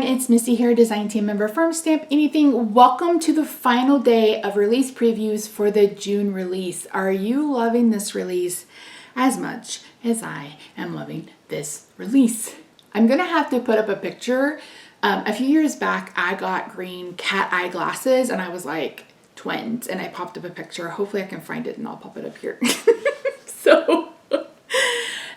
it's Missy here, design team member from Stamp Anything. Welcome to the final day of release previews for the June release. Are you loving this release as much as I am loving this release? I'm gonna have to put up a picture. A few years back, I got green cat eye glasses and I was like twins, and I popped up a picture. Hopefully I can find it and I'll pop it up here. So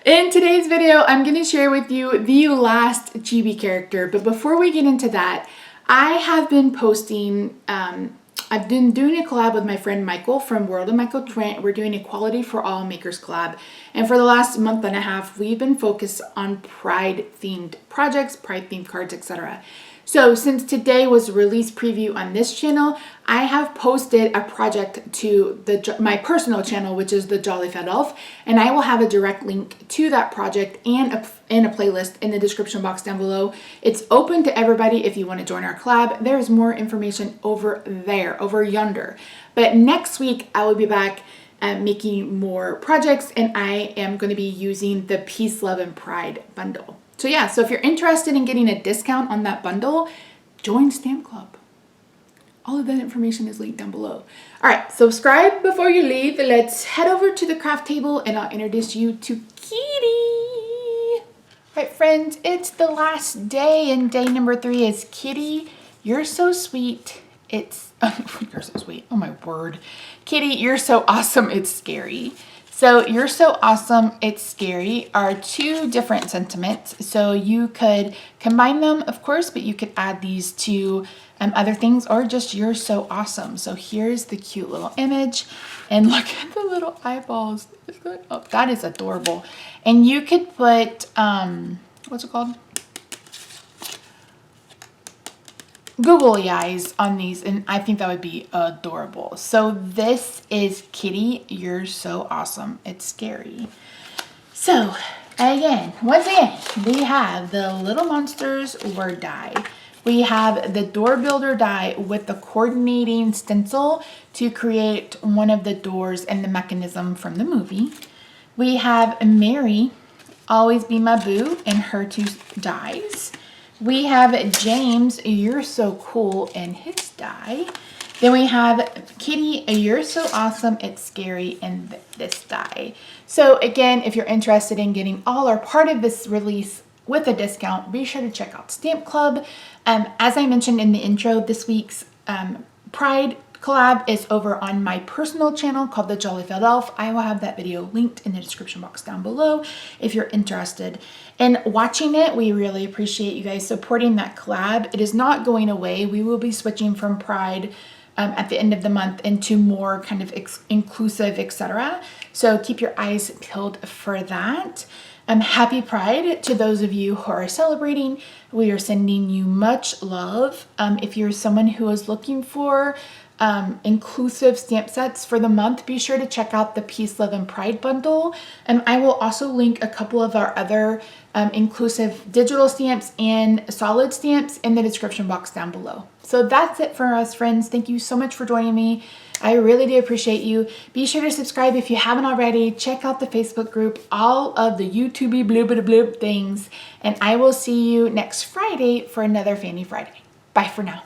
in today's video, I'm going to share with you the last chibi character. But before we get into that, I have been posting, I've been doing a collab with my friend Michael from World of Michael Trent. We're doing Equality for All Makers collab. And for the last month and a half, we've been focused on Pride themed projects, Pride themed cards, etc. So since today was release preview on this channel, I have posted a project to my personal channel, which is the Jolly Fat Elf, and I will have a direct link to that project and a playlist in the description box down below. It's open to everybody if you want to join our collab. There's more information over there, over yonder. But next week I will be back making more projects, and I am going to be using the Peace, Love, and Pride bundle. So yeah, so if you're interested in getting a discount on that bundle, join Stamp Club. All of that information is linked down below. All right, subscribe before you leave. Let's head over to the craft table and I'll introduce you to Kitty. All right, friends, it's the last day, and day number 3 is Kitty, You're So Sweet. You're so sweet. Oh my word. Kitty, You're So Awesome. It's Scary. So You're So Awesome, It's Scary are two different sentiments. So you could combine them, of course, but you could add these to other things, or just You're So Awesome. So here's the cute little image, and look at the little eyeballs. Oh, that is adorable. And you could put, what's it called? Googly eyes on these, and I think that would be adorable. So this is Kitty, You're So Awesome, It's Scary. So once again, we have the Little Monsters word die. We have the door builder die with the coordinating stencil to create one of the doors and the mechanism from the movie. We have Mary, Always Be My Boo, and her two dies. We have James, You're So Cool, and his die. Then we have Kitty, You're So Awesome, It's Scary, and this die. So again, if you're interested in getting all or part of this release with a discount, be sure to check out Stamp Club. As I mentioned in the intro, this week's Pride collab is over on my personal channel called the Jolly Fat Elf. I will have that video linked in the description box down below if you're interested in watching it. We really appreciate you guys supporting that collab. It is not going away. We will be switching from Pride at the end of the month into more kind of inclusive, etc. So keep your eyes peeled for that. Happy Pride to those of you who are celebrating. We are sending you much love. If you're someone who is looking for inclusive stamp sets for the month, be sure to check out the Peace, Love, and Pride bundle. And I will also link a couple of our other inclusive digital stamps and solid stamps in the description box down below. So that's it for us, friends. Thank you so much for joining me. I really do appreciate you. Be sure to subscribe if you haven't already. Check out the Facebook group, all of the YouTubey bloob things. And I will see you next Friday for another Fanny Friday. Bye for now.